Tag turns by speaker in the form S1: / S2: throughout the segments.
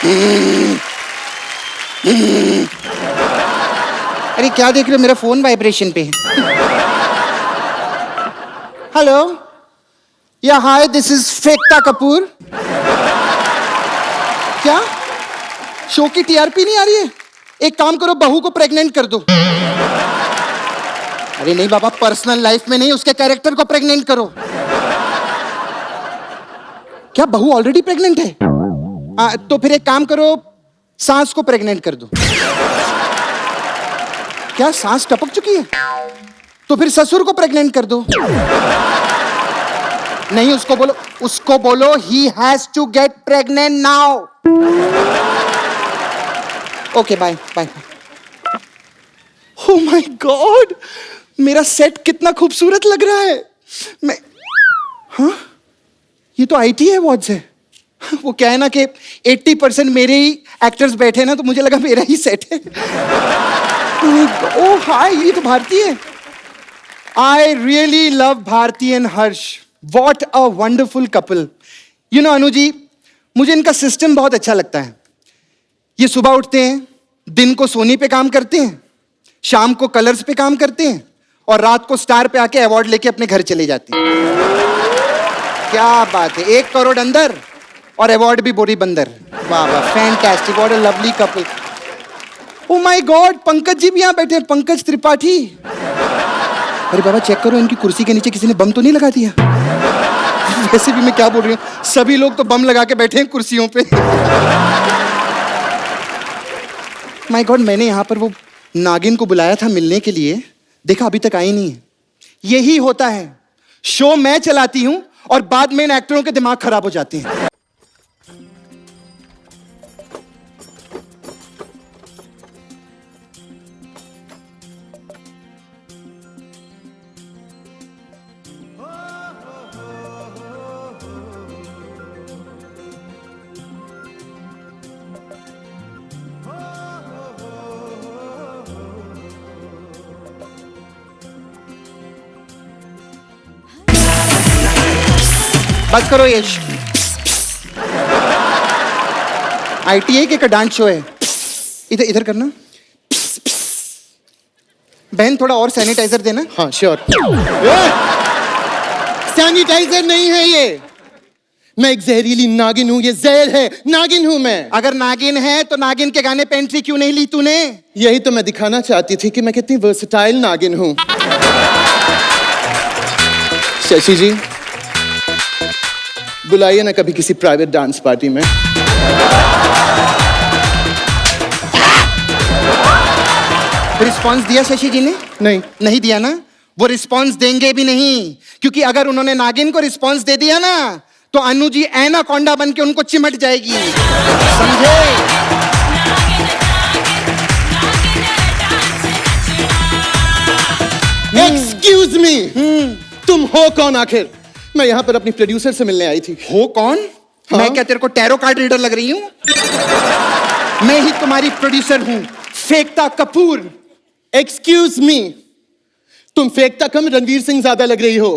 S1: अरे क्या देख रहे हो, मेरा फोन वाइब्रेशन पे है। हेलो, या हाय, दिस इज फेकता कपूर। क्या शो की टीआरपी नहीं आ रही है? एक काम करो, बहू को प्रेग्नेंट कर दो। अरे नहीं बाबा, पर्सनल लाइफ में नहीं, उसके कैरेक्टर को प्रेग्नेंट करो। क्या बहू ऑलरेडी प्रेग्नेंट है? तो फिर एक काम करो, सास को प्रेग्नेंट कर दो। क्या सांस टपक चुकी है? तो फिर ससुर को प्रेग्नेंट कर दो। नहीं, उसको बोलो he has to get pregnant now. Okay, bye bye. Oh my God, मेरा सेट कितना खूबसूरत लग रहा है। हाँ, ये तो आईटी अवार्ड्स है। वो क्या है ना कि 80% मेरे ही एक्टर्स बैठे ना, तो मुझे लगा मेरा ही सेट है। ओह हाय, ये तो भारती है। I really love Bharti and Harsh. What a wonderful couple. You know Anu ji, मुझे इनका सिस्टम बहुत अच्छा लगता है। ये सुबह उठते हैं, दिन को सोनी पे काम करते हैं, शाम को कलर्स पे काम करते हैं, और रात को स्टार पे आके अवार्ड लेके अपने घर चले जाते हैं। क्या बात है, 1 करोड़ अंदर और अवार्ड भी बोरी बंदर। वाह वाह, fantastic, what a lovely couple. Oh my God, Pankaj ji भी यहाँ बैठे हैं, पंकज त्रिपाठी। अरे बाबा, चेक करो इनकी कुर्सी के नीचे किसी ने बम तो नहीं लगा दिया? वैसे भी मैं क्या बोल रही हूँ, सभी लोग तो बम लगा के बैठे हैं कुर्सियों पे। माय गॉड, मैंने यहाँ पर वो नागिन को बुलाया था मिलने के लिए, देखा अभी तक आई नहीं है। यही होता है, शो मैं चलाती हूँ और बाद में इन एक्टरों के दिमाग खराब हो जाते हैं। बस करो यश। आईटीआई के का डांस शो है। इधर इधर करना। बहन, थोड़ा और सैनिटाइजर देना।
S2: हाँ श्योर। सैनिटाइजर नहीं है ये, मैं एक जहरीली नागिन हूँ, ये जहर है, नागिन हूँ मैं।
S1: अगर नागिन है तो नागिन के गाने पे एंट्री क्यों नहीं ली तूने?
S2: यही तो मैं दिखाना चाहती थी कि मैं कितनी वर्सेटाइल नागिन हूँ। शशि जी, बुलाइए ना कभी किसी प्राइवेट डांस पार्टी में।
S1: रिस्पॉन्स दिया शशि जी ने? नहीं दिया ना, वो रिस्पॉन्स देंगे भी नहीं, क्योंकि अगर उन्होंने नागिन को रिस्पॉन्स दे दिया ना, तो अनु जी एनाकोंडा बन के उनको चिमट जाएगी, समझे?
S2: एक्सक्यूज मी, तुम हो कौन आखिर? मैं यहाँ पर अपनी प्रोड्यूसर से मिलने आई थी।
S1: हो कौन?
S2: हाँ?
S1: मैं क्या तेरे को टैरो कार्ड रीडर लग रही हूँ? मैं ही तुम्हारी प्रोड्यूसर हूँ, फेकता कपूर।
S2: एक्सक्यूज मी, तुम फेकता कम रणवीर सिंह ज्यादा लग रही हो।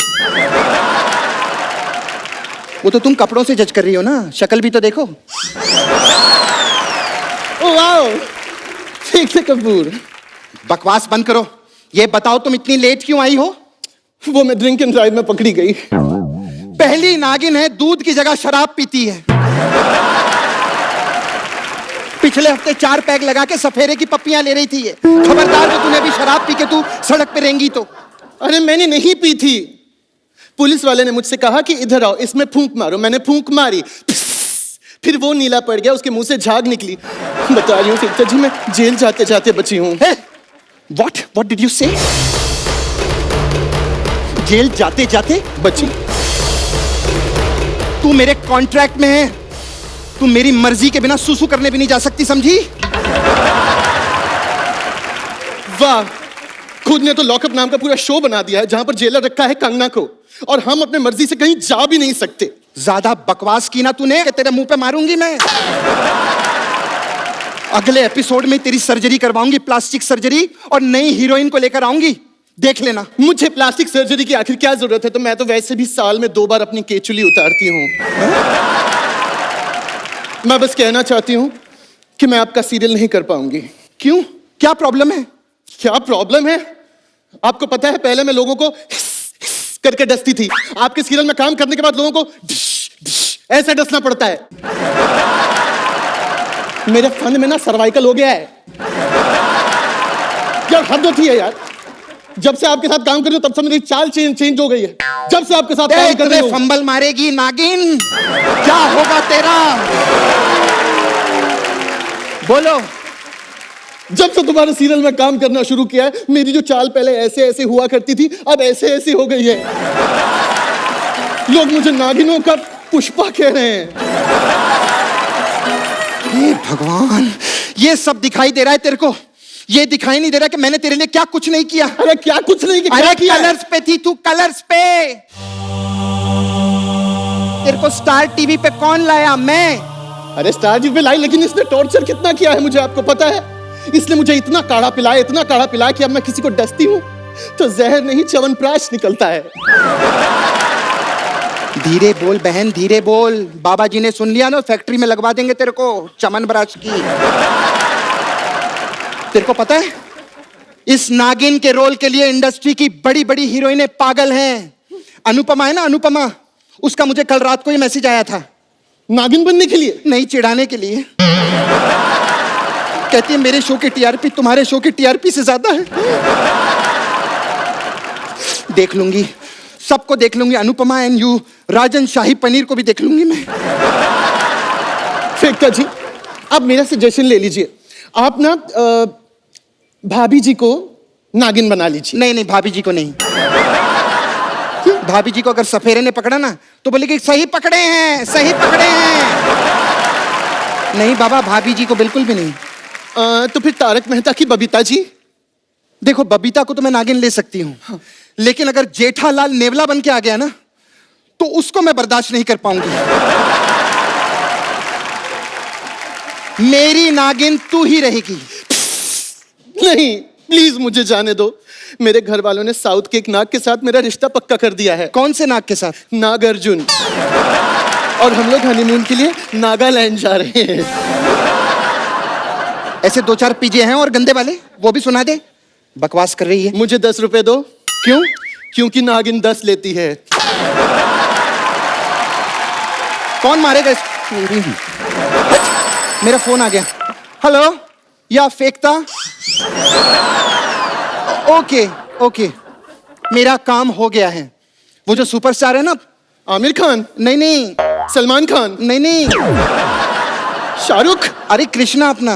S1: वो तो तुम कपड़ों से जज कर रही हो ना, शक्ल भी तो देखो।
S2: ओ वाओ, फेकता कपूर।
S1: बकवास बंद करो। ये बताओ तुम इतनी लेट क्यों आई हो?
S2: वो मैं ड्रिंक एंड ड्राइव में पकड़ी गई।
S1: पहली नागिन है, दूध की जगह शराब पीती है। पिछले हफ्ते 4 पैग लगा के सफेरे की पप्पियां ले रही थी ये। खबरदार कि तूने अभी शराब पी के तू सड़क पे रहेंगी तो।
S2: अरे मैंने नहीं पी थी, पुलिस वाले ने मुझसे कहा कि इधर आओ, इसमें फूंक मारो। मैंने फूंक मारी, फिर वो नीला पड़ गया, उसके मुंह से झाग निकली। बता रही हूँ फेकता जी, मैं जेल जाते जाते बची हूँ।
S1: What did you say? जेल जाते जाते
S2: बची।
S1: तू मेरे कॉन्ट्रैक्ट में है, तू मेरी मर्जी के बिना सुसु करने भी नहीं जा सकती, समझी?
S2: वाह, खुद ने तो लॉकअप नाम का पूरा शो बना दिया है, जहां पर जेलर रखा है कंगना को, और हम अपने मर्जी से कहीं जा भी नहीं सकते।
S1: ज्यादा बकवास की ना तूने, कि तेरे मुंह पे मारूंगी मैं। अगले एपिसोड में तेरी सर्जरी करवाऊंगी, प्लास्टिक सर्जरी, और नई हीरोइन को लेकर आऊंगी, देख लेना।
S2: मुझे प्लास्टिक सर्जरी की आखिर क्या जरूरत है? तो मैं तो वैसे भी साल में 2 बार अपनी केचुली उतारती हूँ। मैं बस कहना चाहती हूँ कि मैं आपका सीरियल नहीं कर पाऊंगी।
S1: क्यों? क्या प्रॉब्लम है?
S2: क्या प्रॉब्लम है? आपको पता है पहले मैं लोगों को हिस करके डसती थी। आपके सीरियल में काम करने के बाद लोगों को डिश, डिश, ऐसे डसना पड़ता है। मेरे फन में ना सर्वाइकल हो गया है यार, हद होती है यार। जब से आपके साथ काम कर रही हूं तब से मेरी चाल चेंज हो गई है। जब से आपके साथ काम कर रही हूं।
S1: फंबल मारेगी नागिन, क्या होगा तेरा? बोलो।
S2: जब से तुम्हारे सीरियल में काम करना शुरू किया है, मेरी जो चाल पहले ऐसे ऐसे हुआ करती थी अब ऐसे ऐसे हो गई है। लोग मुझे नागिनों का पुष्पा कह रहे हैं।
S1: हे भगवान, ये सब दिखाई दे रहा है तेरे को? ये दिखाई नहीं दे रहा कि मैंने तेरे लिए क्या कुछ नहीं किया?
S2: अरे क्या कुछ नहीं किया?
S1: अरे कलर्स पे थी तू, कलर्स पे। तेरे को स्टार टीवी पे कौन लाया? मैं।
S2: अरे स्टार टीवी पे लाई, लेकिन इसने टॉर्चर कितना किया है मुझे आपको पता है? इसने मुझे इतना काढ़ा पिलाया कि अब मैं किसी को डसती हूँ तो जहर नहीं च्यवनप्राश निकलता है।
S1: धीरे बोल बहन, धीरे बोल। बाबा जी ने सुन लिया ना, फैक्ट्री में लगवा देंगे तेरे को च्यवनप्राश की। तेरे को पता है इस नागिन के रोल के लिए इंडस्ट्री की बड़ी बड़ी हीरोइनें पागल हैं। अनुपमा है ना, अनुपमा, उसका मुझे कल रात को ही मैसेज आया था।
S2: नागिन बनने के लिए?
S1: नहीं, चिढ़ाने के लिए। कहती है मेरे शो की टीआरपी तुम्हारे शो की टीआरपी से ज्यादा है। देख लूंगी, सबको देख लूंगी। अनुपमा एंड यू, राजन शाही पनीर को भी देख लूंगी मैं।
S2: फेंकता जी, आप मेरा सजेशन ले लीजिए। आप ना भाभी जी को नागिन बना लीजिए।
S1: नहीं, भाभी जी को नहीं। भाभी जी को अगर सफेरे ने पकड़ा ना तो बोलेगी सही पकड़े हैं, सही पकड़े हैं। नहीं बाबा, भाभी जी को बिल्कुल भी नहीं।
S2: तो फिर तारक मेहता की बबीता जी?
S1: देखो, बबीता को तो मैं नागिन ले सकती हूँ। हाँ। लेकिन अगर जेठालाल नेवला बन के आ गया ना तो उसको मैं बर्दाश्त नहीं कर पाऊंगी। मेरी नागिन तू ही रहेगी।
S2: नहीं, प्लीज मुझे जाने दो। मेरे घर वालों ने साउथ के एक नाग के साथ मेरा रिश्ता पक्का कर दिया है।
S1: कौन से नाग के साथ?
S2: नागार्जुन। और हम लोग हनीमून के लिए नागालैंड जा रहे हैं।
S1: ऐसे 2-4 पीजे हैं और गंदे वाले, वो भी सुना दे। बकवास कर रही है।
S2: मुझे 10 रुपए दो।
S1: क्यों?
S2: क्योंकि नागिन 10 लेती है।
S1: कौन मारेगा इस? मेरा फोन आ गया। हेलो, या फेंकता? ओके, मेरा काम हो गया है। वो जो सुपरस्टार है ना,
S2: आमिर खान?
S1: नहीं।
S2: सलमान खान?
S1: नहीं।
S2: शाहरुख?
S1: अरे कृष्णा अपना,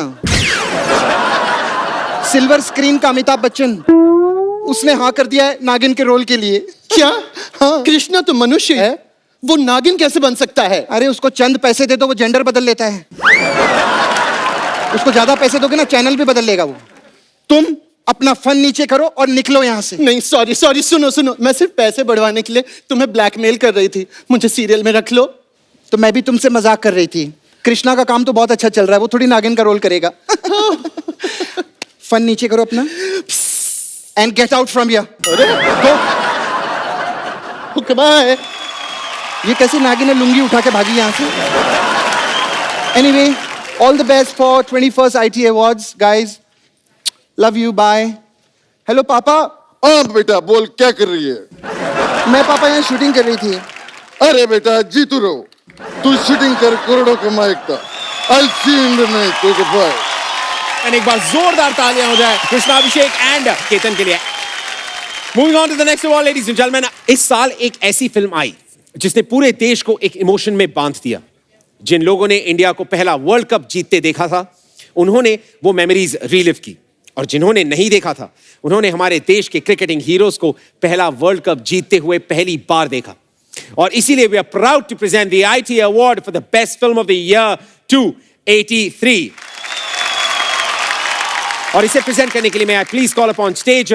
S1: सिल्वर स्क्रीन का अमिताभ बच्चन, उसने हाँ कर दिया है नागिन के रोल के लिए।
S2: क्या? हाँ। कृष्णा तो मनुष्य है, वो नागिन कैसे बन सकता है?
S1: अरे उसको चंद पैसे दे दो, वो जेंडर बदल लेता है। उसको ज्यादा पैसे दोगे ना, चैनल भी बदल लेगा वो। तुम अपना फन नीचे करो और निकलो यहाँ से।
S2: नहीं, सॉरी, सुनो, मैं सिर्फ पैसे बढ़वाने के लिए तुम्हें ब्लैकमेल कर रही थी। मुझे सीरियल में रख लो।
S1: तो मैं भी तुमसे मजाक कर रही थी। कृष्णा का काम तो बहुत अच्छा चल रहा है, वो थोड़ी नागिन का रोल करेगा। फन नीचे करो अपना and get out from here.
S2: Bye.
S1: ये कैसी नागिन है, लुंगी उठा के भागी यहाँ से। Anyway, all the best for 21st IT Awards, guys. Love you, bye. Hello पापा।
S3: हाँ बेटा बोल, क्या कर रही है?
S1: मैं पापा यहाँ शूटिंग कर रही थी।
S3: अरे बेटा जीतू रहो, तू शूटिंग कर, करोड़ों कमाएगा। I'll see you in the night. Okay, bye.
S4: And एक बार जोरदार तालियां हो जाए कृष्णा अभिषेक एंड केतन के लिए। Moving on to the next award, ladies and gentleman. इस साल एक ऐसी फिल्म आई जिसने पूरे देश को एक इमोशन में बांध दिया। जिन लोगों ने इंडिया को पहला वर्ल्ड कप जीतते देखा था, उन्होंने वो मेमोरीज रीलिव की, और जिन्होंने नहीं देखा था, उन्होंने हमारे देश के क्रिकेटिंग हीरोज को पहला वर्ल्ड कप जीतते हुए पहली बार देखा। और इसीलिए we are proud to present the IT award for the best film of the year 2083। और इसे प्रेजेंट करने के लिए मैं please call upon stage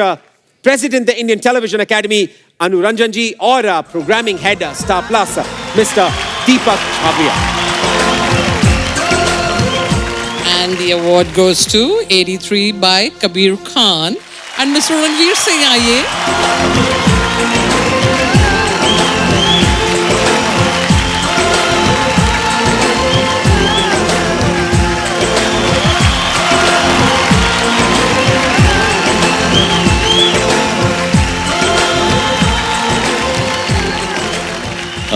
S4: president the Indian television academy Anuranjan ji और programming head Star Plus mister Deepak Chhabria.
S5: And the award goes to 83 by Kabir Khan and Mr. Ranveer Singh. आइए।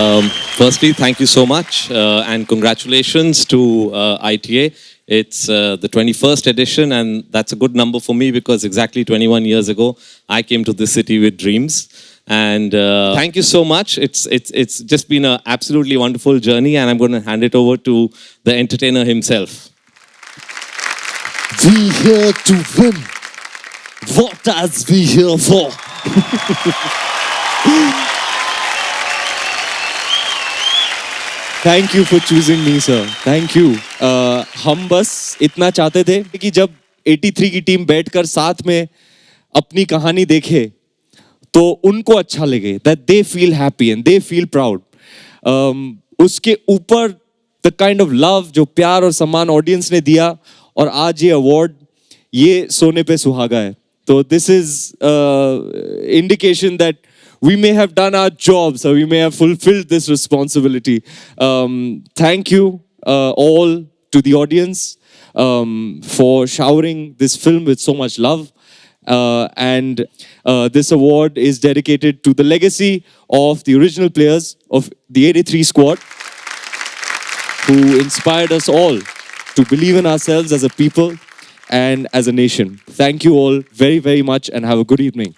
S6: Firstly, thank you so much and congratulations to ITA. It's the 21st edition, and that's a good number for me because exactly 21 years ago, I came to this city with dreams. And thank you so much. It's just been an absolutely wonderful journey, and I'm going to hand it over to the entertainer himself.
S7: We here to win. What are we here for? Thank you for choosing me sir, thank you. हम बस इतना चाहते थे कि जब 83 की team बैठकर साथ में अपनी कहानी देखे तो उनको अच्छा लगे, that they feel happy and they feel proud. उसके ऊपर द काइंड ऑफ लव जो प्यार और सम्मान ऑडियंस ने दिया, और आज ये अवार्ड ये सोने पे सुहागा है। तो this is indication that we may have done our jobs, or we may have fulfilled this responsibility. Thank you all to the audience for showering this film with so much love. And this award is dedicated to the legacy of the original players of the 83 squad who inspired us all to believe in ourselves as a people and as a nation. Thank you all very, very much and have a good evening.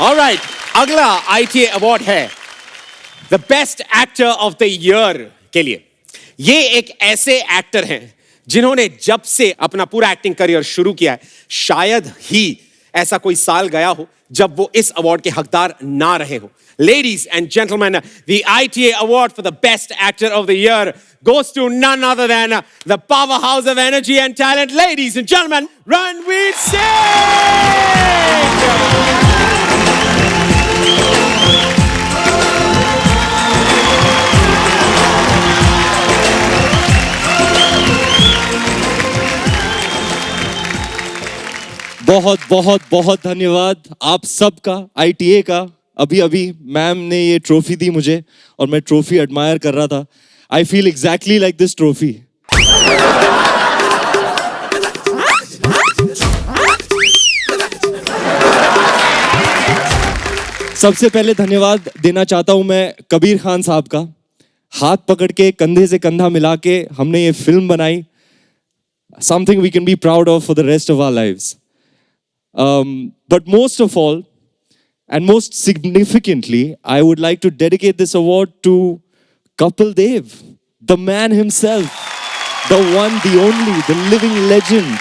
S4: All right, अगला ITA award है the best actor of the year के लिए। ये एक ऐसे actor हैं जिन्होंने जब से अपना पूरा एक्टिंग करियर शुरू किया है, शायद ही ऐसा कोई साल गया हो जब वो इस अवार्ड के हकदार ना रहे हो। Ladies and gentlemen, the ITA award for the best actor of the year goes to none other than the powerhouse of energy and talent, ladies and gentlemen, Ranveer Singh!
S7: बहुत बहुत बहुत धन्यवाद आप सबका, ITA का। अभी अभी मैम ने ये ट्रॉफी दी मुझे और मैं ट्रॉफी एडमायर कर रहा था। I feel exactly like this trophy. सबसे पहले धन्यवाद देना चाहता हूं मैं कबीर खान साहब का। हाथ पकड़ के कंधे से कंधा मिला के हमने ये फिल्म बनाई। Something we can be proud of for the rest of our lives. But most of all, and most significantly, I would like to dedicate this award to Kapil Dev, the man himself, the one, the only, the living legend.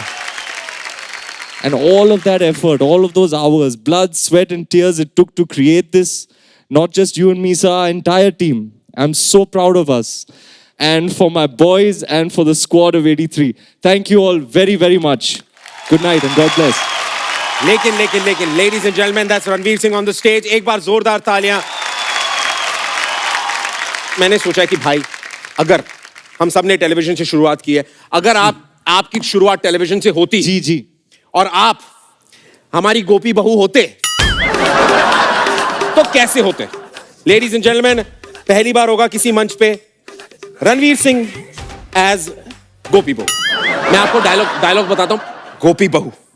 S7: And all of that effort, all of those hours, blood, sweat, and tears it took to create this, not just you and me, sir, our entire team. I'm so proud of us. And for my boys and for the squad of 83. Thank you all very, very much. Good night and God bless.
S4: लेकिन ladies and gentlemen, that's Ranveer Singh on the stage. एक बार जोरदार तालियां। मैंने सोचा कि भाई, अगर हम सब ने टेलीविजन से शुरुआत की है, अगर आपकी शुरुआत टेलीविजन से होती
S7: जी
S4: और आप हमारी गोपी बहू होते तो कैसे होते? लेडीज एंड जेंटलमैन, पहली बार होगा किसी मंच पे रणवीर सिंह एज गोपी बहू। मैं आपको डायलॉग बताता हूं।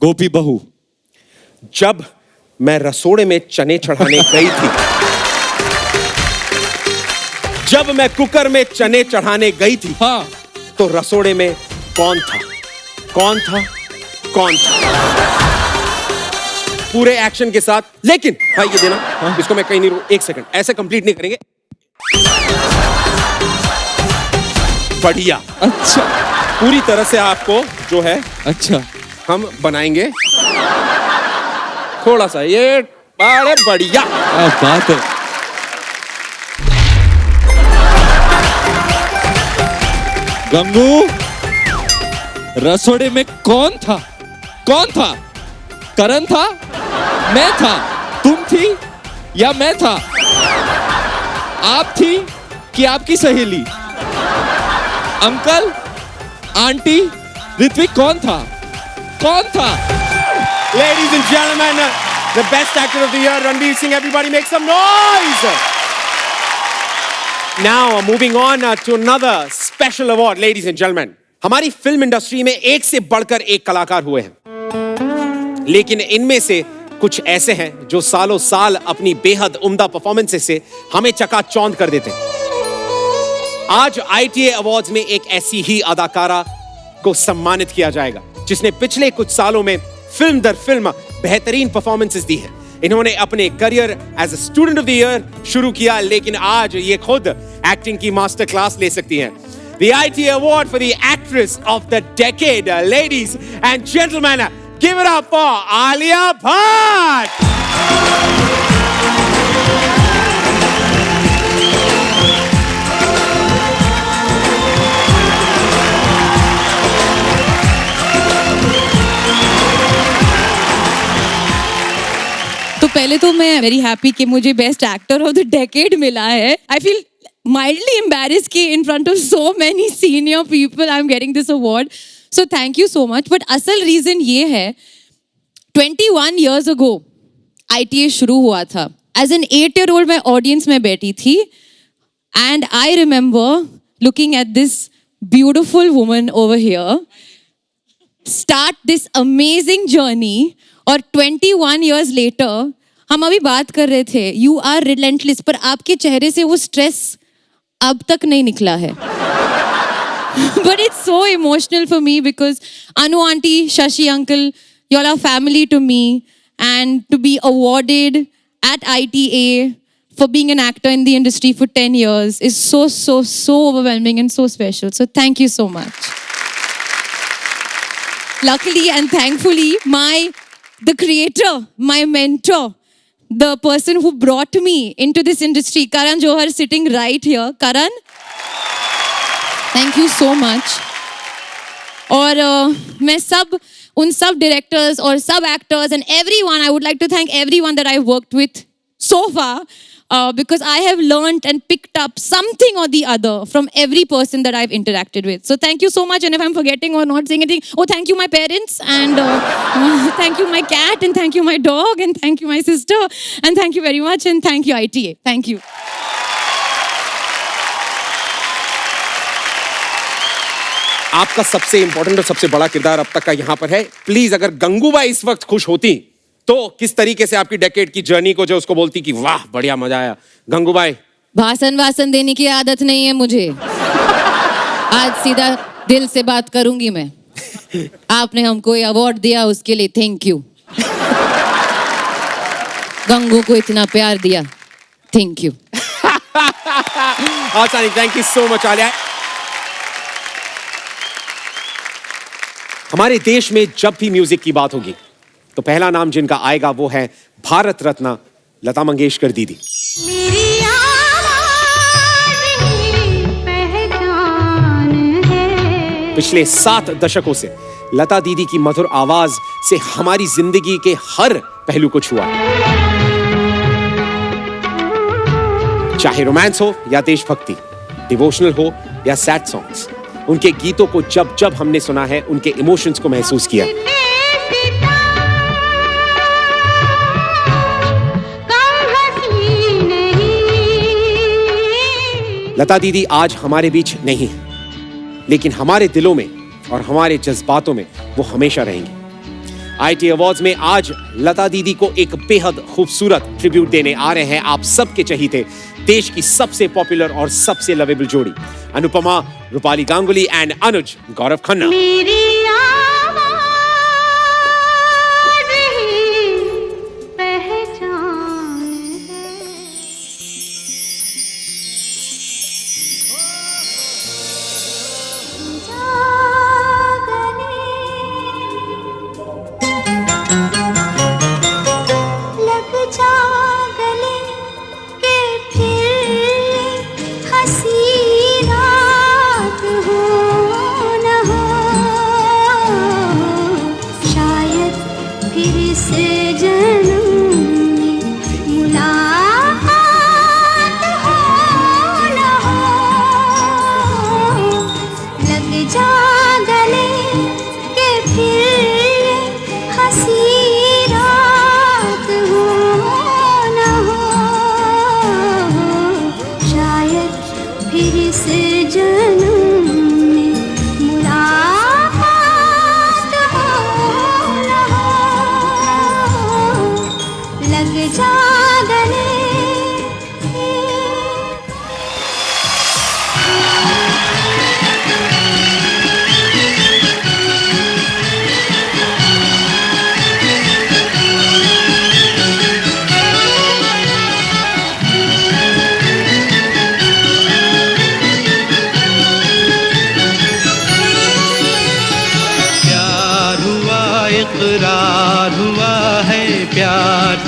S4: गोपी बहू, जब मैं रसोड़े में चने चढ़ाने गई थी, जब मैं कुकर में चने चढ़ाने गई थी,
S7: हाँ,
S4: तो रसोड़े में कौन था? पूरे एक्शन के साथ। लेकिन भाई ये देना, हाँ? इसको मैं कहीं नहीं एक सेकंड ऐसे कंप्लीट नहीं करेंगे। बढ़िया,
S7: अच्छा,
S4: पूरी तरह से आपको जो है
S7: अच्छा
S4: हम बनाएंगे थोड़ा सा ये। बड़े बढ़िया,
S7: क्या बात है। गंगू, रसोड़े में कौन था? करण था? मैं था? तुम थी या मैं था? आप थी कि आपकी सहेली? अंकल, आंटी, ऋत्विक कौन था?
S4: Ladies and gentlemen, the best actor of the year, Ranveer Singh. Everybody make some noise. Now moving on to another special award ladies and gentleman. हमारी फिल्म इंडस्ट्री में एक से बढ़कर एक कलाकार हुए हैं, लेकिन इनमें से कुछ ऐसे हैं जो सालों साल अपनी बेहद उम्दा परफॉर्मेंसेस से हमें चकाचौंध कर देते हैं। आज ITA अवार्ड्स में एक ऐसी ही अदाकारा को सम्मानित किया जाएगा जिसने पिछले कुछ सालों में फिल्म दर फिल्म बेहतरीन परफॉर्मेंसेस दी है। इन्होंने अपने career as a Student of the Year शुरू किया, लेकिन आज ये खुद एक्टिंग की मास्टर क्लास ले सकती हैं। The ITA Award for the Actress of the Decade, ladies and gentlemen, give it up for Alia Bhatt.
S8: तो पहले तो मैं वेरी हैप्पी कि मुझे best actor of the decade मिला है। आई फील माइल्डली एम्बैरेस्ड कि in front of so many senior people I am getting this award, so thank you so much. But असल रीजन ये है, 21 years ago ITA शुरू हुआ था। As an 8-year-old मैं ऑडियंस में बैठी थी and I remember looking at this beautiful woman over here start this amazing journey. और 21 years later हम अभी बात कर रहे थे, यू आर रिलेंटलेस, पर आपके चेहरे से वो स्ट्रेस अब तक नहीं निकला है। But it's so emotional for me because Anu auntie, Shashi uncle, y'all are family to me, and to be awarded at ITA for being an actor in the industry for 10 years is so overwhelming and so special. So thank you so much. Luckily and thankfully, the creator, my mentor, the person who brought me into this industry, Karan Johar, sitting right here. Karan, thank you so much. और मैं उन सब directors और सब actors and everyone, I would like to thank everyone that I've worked with so far, because I have learned and picked up something or the other from every person that I've interacted with. So thank you so much. And if I'm forgetting or not saying anything, thank you my parents, and thank you my cat, and thank you my dog, and thank you my sister, and thank you very much, and thank you ITA. Thank you.
S4: आपका सबसे important और सबसे बड़ा किरदार अब तक का यहां पर है। प्लीज, अगर गंगूबाई इस वक्त खुश होती तो किस तरीके से आपकी डेकेड की जर्नी को जो उसको बोलती कि वाह बढ़िया मजा आया। गंगूबाई,
S8: भाषण देने की आदत नहीं है मुझे। आज सीधा दिल से बात करूंगी मैं। आपने हमको ये अवार्ड दिया, उसके लिए थैंक यू। गंगू को इतना प्यार दिया, थैंक यू।
S4: आसानी, thank you so much Alia. हमारे देश में जब भी म्यूजिक की बात होगी तो पहला नाम जिनका आएगा वो है भारत रत्न लता मंगेशकर दीदी।
S9: मेरी आवाज़ ही पहचान है।
S4: पिछले 7 दशकों से लता दीदी की मधुर आवाज से हमारी जिंदगी के हर पहलू को छुआ है। चाहे रोमांस हो या देशभक्ति, डिवोशनल हो या सैड सॉन्ग्स, उनके गीतों को जब जब हमने सुना है उनके इमोशंस को महसूस किया। लता दीदी आज हमारे बीच नहीं है, लेकिन हमारे दिलों में और हमारे जज्बातों में वो हमेशा रहेंगी। ITA अवार्ड्स में आज लता दीदी को एक बेहद खूबसूरत ट्रिब्यूट देने आ रहे हैं आप सबके चहीते देश की सबसे पॉपुलर और सबसे लवेबल जोड़ी, अनुपमा रूपाली गांगुली एंड अनुज गौरव खन्ना।
S9: मेरी आवाज़ ही पहचान है। लग जा गले के फिर हंसी रात हो न हो।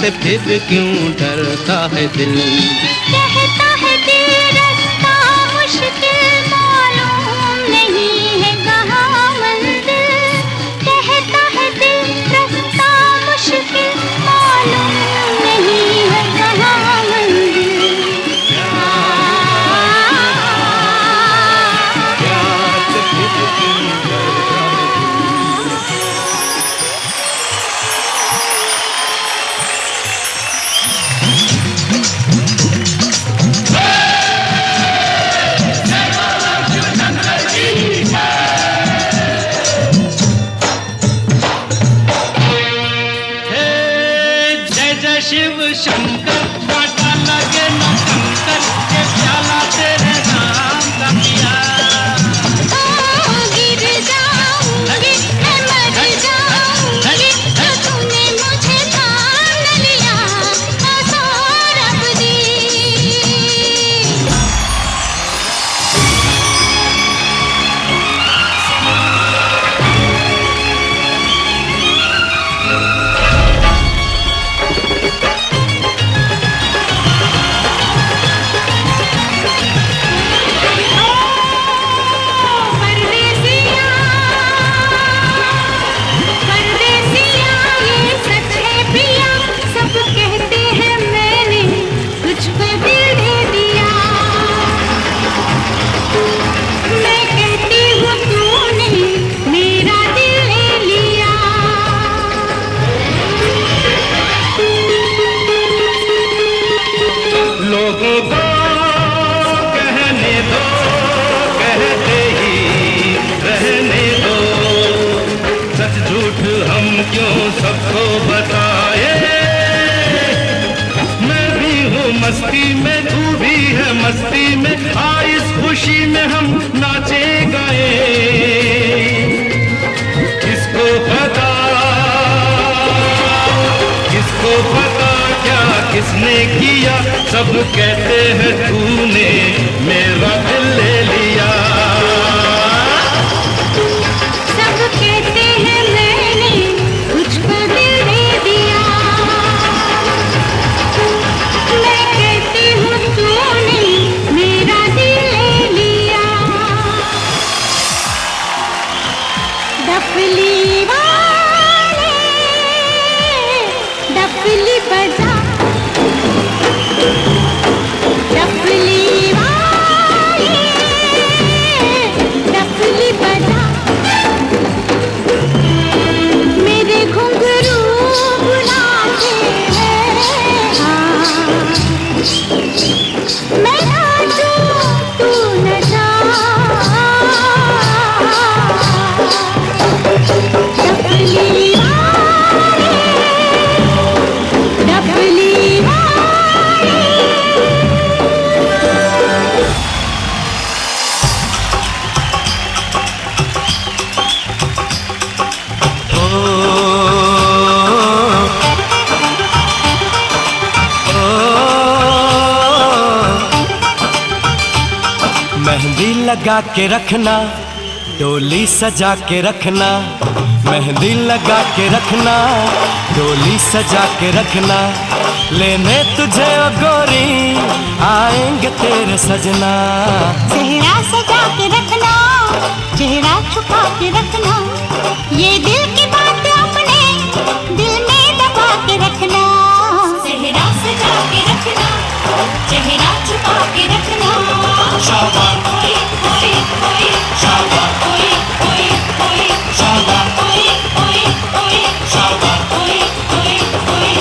S10: से फिर क्यों डरता है दिल।
S9: कहता है दिल रास्ता मुश्किल मालूम नहीं है कहाँ मंजिल। कहता है दिल रास्ता मुश्किल मालूम नहीं है कहाँ मंजिल।
S10: प्यार से फिर क्यों डरता है दिल। जय जय शिव शंकर कांटा लगे न कंकर के प्याला तेरे नाम का पिया।
S9: गिर जाऊंगी मैं मर जाऊंगी तो तूने मुझे थाम न लिया रब दी। परदेसिया परदेसिया ये सच है पिया सब कहते हैं मैंने तुझको दिल दे दिया। मैं कहती हूँ तूने मेरा दिल ले लिया।
S10: लोगों को कहने दो कहते ही रहने दो। सच झूठ हम क्यों सबको बताए। मैं भी हूँ मस्ती में तू भी है मस्ती में। आ इस खुशी में हम नाचे गाए। किसको पता क्या किसने किया। सब कहते हैं तूने मेरा दिल ले लिया।
S9: सब कहते हैं मैंने तुझको दिल दे दिया। मैं कहती हूँ तूने मेरा दिल ले लिया। डफली वाले डफली बजा। डफली वाले डफली बजा। मेरे घुंघरू बुलाते हैं हाँ। मैं नाचूं तू नचा। डफली वाले डफली वाले।
S10: मेहंदी लगा के रखना डोली सजा के रखना। मेहंदी लगा के रखना डोली सजा के रखना। लेने तुझे ओ गोरी आएंगे तेरे सजना।
S9: चेहरा सजा के रखना चेहरा छुपा के रखना। ये दिल की बात अपने दिल में दबा के रखना। चेहरा सजा के रखना चेहरा छुपा के रखना।
S10: शाबाश
S9: कोई कोई कोई
S10: शाबाश
S9: कोई कोई कोई
S10: शाबाश
S9: कोई कोई कोई
S10: शाबाश
S9: कोई कोई कोई।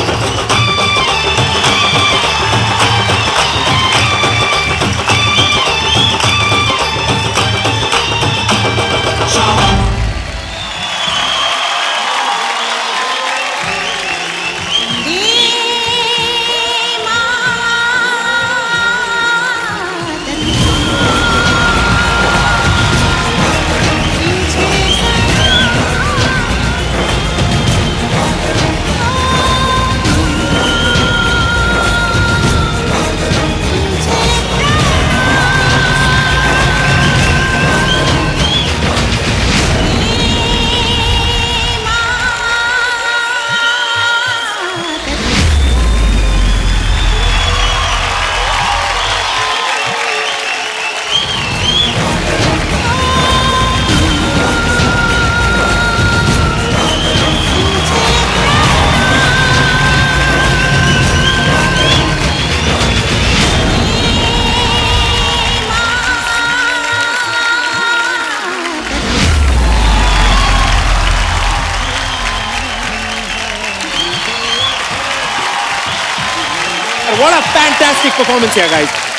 S4: What a fantastic performance here, guys.